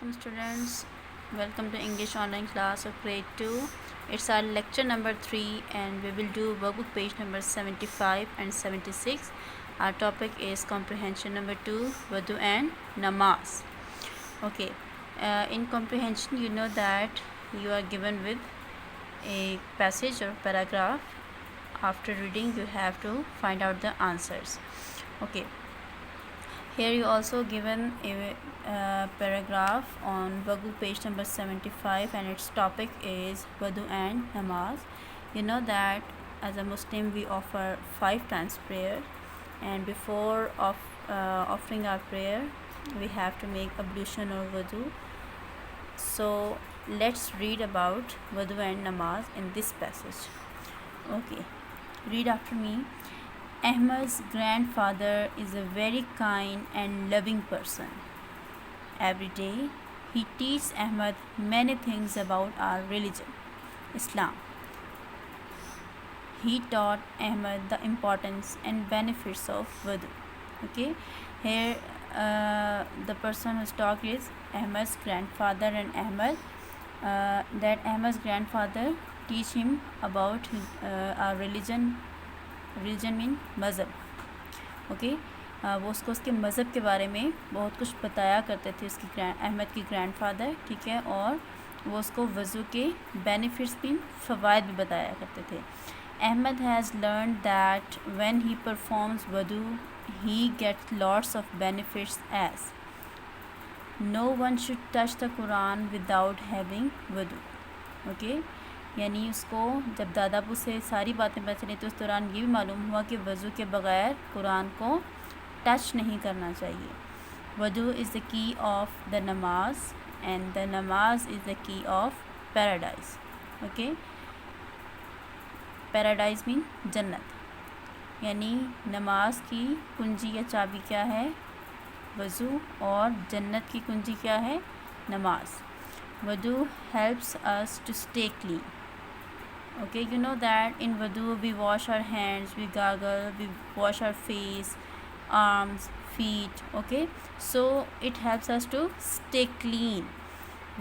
Assalamualaikum students. Welcome to English online class of grade 2. It's our lecture number 3 and we will do workbook page number 75 and 76. Our topic is comprehension number 2, Wudu and Namaz. Okay, in comprehension you know that you are given with a passage or paragraph. After reading you have to find out the answers. Okay. Here you also given a paragraph on workbook page number 75 and its topic is Wudu and Namaz. You know that as a Muslim we offer 5 times prayer, and before offering our prayer we have to make ablution or wudu. So let's read about Wudu and Namaz in this passage. Okay, read after me. Ahmad's grandfather is a very kind and loving person. Every day, he teaches Ahmad many things about our religion, Islam. He taught Ahmad the importance and benefits of wudu. Okay, here the person who's talking is Ahmad's grandfather, and that Ahmad's grandfather teach him about our religion mean मज़हब. Okay, वो उसके मज़हब के बारे में बहुत कुछ बताया करते थे उसकी अहमद की ग्रैंडफादर. ठीक है, और वो उसको वज़ू के बेनिफिट्स भी फ़वाइद भी बताया करते थे. Ahmed has learn that when he performs wudu he gets lots of benefits as no one should touch the Quran without having wudu. Okay, यानी उसको जब दादापू से सारी बातें पता चली तो उस दौरान ये भी मालूम हुआ कि वज़ू के बग़ैर कुरान को टच नहीं करना चाहिए. वज़ू is the key of the नमाज एंड द नमाज is the key of paradise. Okay, paradise mean जन्नत, यानी नमाज की कुंजी या चाबी क्या है? वज़ू, और जन्नत की कुंजी क्या है? नमाज. Wazu helps us to stay clean. Okay, you know that in wudu we wash our hands, we gargle, we wash our face, arms, feet. Okay, so it helps us to stay clean.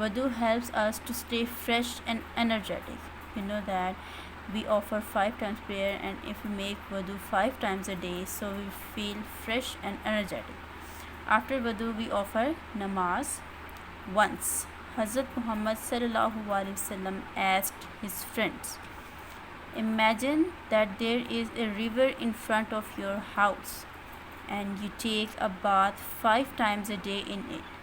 Wudu helps us to stay fresh and energetic. You know that we offer 5 times prayer, and if we make wudu 5 times a day, so we feel fresh and energetic. After wudu we offer namaz. Once Hazrat Muhammad sallallahu alaihi wasallam asked his friends, imagine that there is a river in front of your house and you take a bath 5 times a day in it.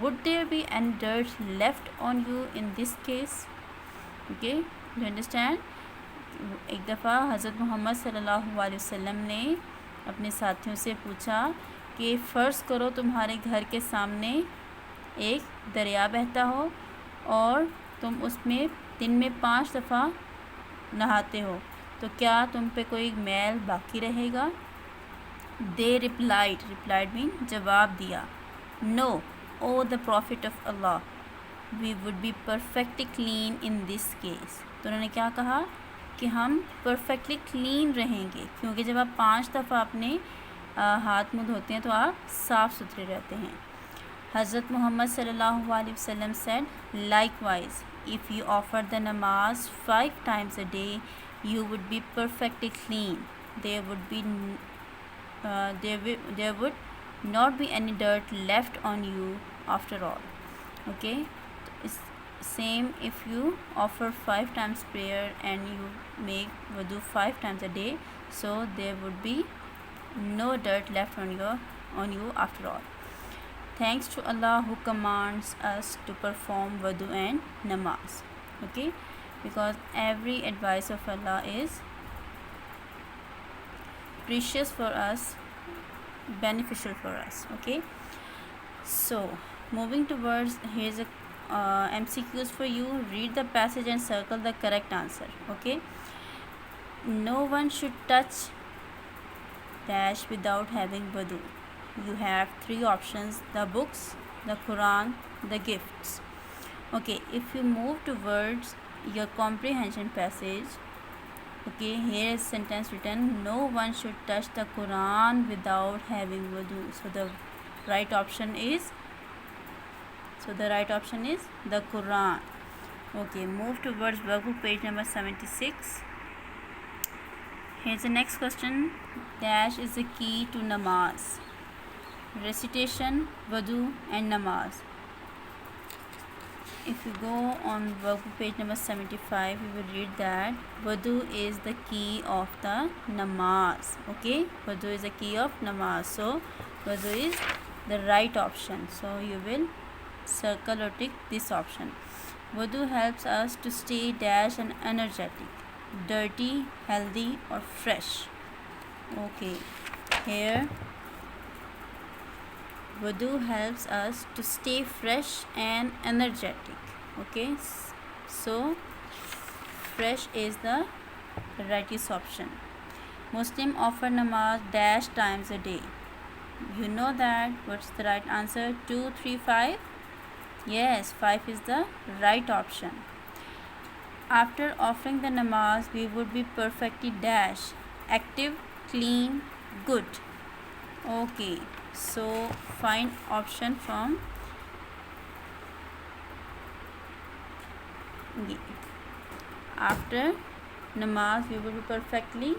Would there be any dirt left on you in this case? Okay, you understand? एक दफ़ा हज़रत मोहम्मद सल्लल्लाहु अलैहि वसल्लम ने अपने साथियों से पूछा कि फ़र्ज़ करो तुम्हारे घर के सामने एक दरिया बहता हो और तुम उसमें दिन में 5 दफ़ा नहाते हो, तो क्या तुम पे कोई मैल बाकी रहेगा? दे रिप्लाइड मीन जवाब दिया, no O the prophet of Allah, we would be perfectly clean in this case. तो उन्होंने क्या कहा कि हम परफेक्टली क्लीन रहेंगे, क्योंकि जब आप 5 दफ़ा अपने हाथ मुँह धोते हैं तो आप साफ़ सुथरे रहते हैं. Hazrat Muhammad sallallahu alaihi wasallam said, likewise, if you offer the namaz 5 times a day, you would be perfectly clean. There would not be any dirt left on you after all. Okay, it's same if you offer 5 times prayer and you make wudu 5 times a day, so there would be no dirt left on you after all. Thanks to Allah who commands us to perform wudu and namaz. Okay, because every advice of Allah is precious for us, beneficial for us. Okay, so moving towards, here's a MCQs for you. Read the passage and circle the correct answer. Okay, no one should touch dash without having wudu. You have 3 options: the books, the Quran, the gifts. Okay, if you move towards your comprehension passage, okay, here is sentence written, no one should touch the Quran without having wudu. So the right option is So the right option is the Quran. Okay, move towards workbook page number 76. Here's the next question. Dash is the key to namaz. Recitation, wudu and namaz. If you go on workbook page number 75, you will read that wudu is the key of the namaz. Okay, wudu is the key of namaz. So wudu is the right option. So you will circle or tick this option. Wudu helps us to stay dash and energetic, dirty, healthy or fresh. Okay, here wudu helps us to stay fresh and energetic. Okay, so fresh is the rightest option. Muslim offer namaz dash times a day. You know that. What's the right answer? 2, 3, 5. Yes, 5 is the right option. After offering the namaz, we would be perfectly dash, active, clean, good. Okay, so find option from after namaz we will be perfectly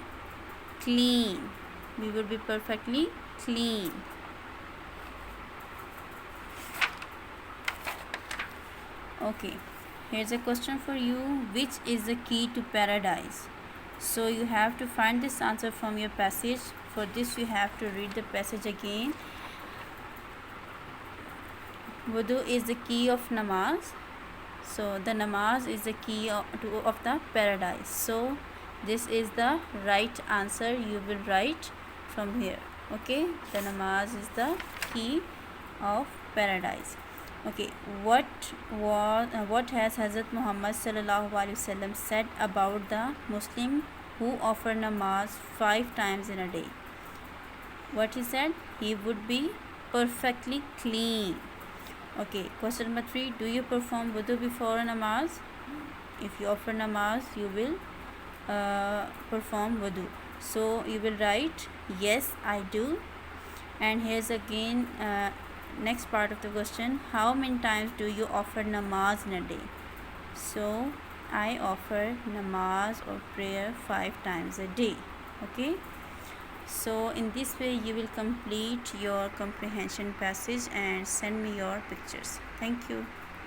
clean. We will be perfectly clean. Okay, here's a question for you. Which is the key to paradise? So you have to find this answer from your passage. For this you have to read the passage again. Wudu is the key of namaz. So the namaz is the key of the paradise. So this is the right answer. You will write from here. Okay, the namaz is the key of paradise. Okay, what has Hazrat Muhammad sallallahu alaihi wasallam said about the Muslim who offer namaz 5 times in a day? What he said? He would be perfectly clean. Okay, question number 3. Do you perform wudu before namaz? If you offer namaz, you will perform wudu. So you will write, yes, I do. And here's again next part of the question. How many times do you offer namaz in a day? So I offer namaz or prayer 5 times a day. Okay, so in this way you will complete your comprehension passage and send me your pictures. Thank you.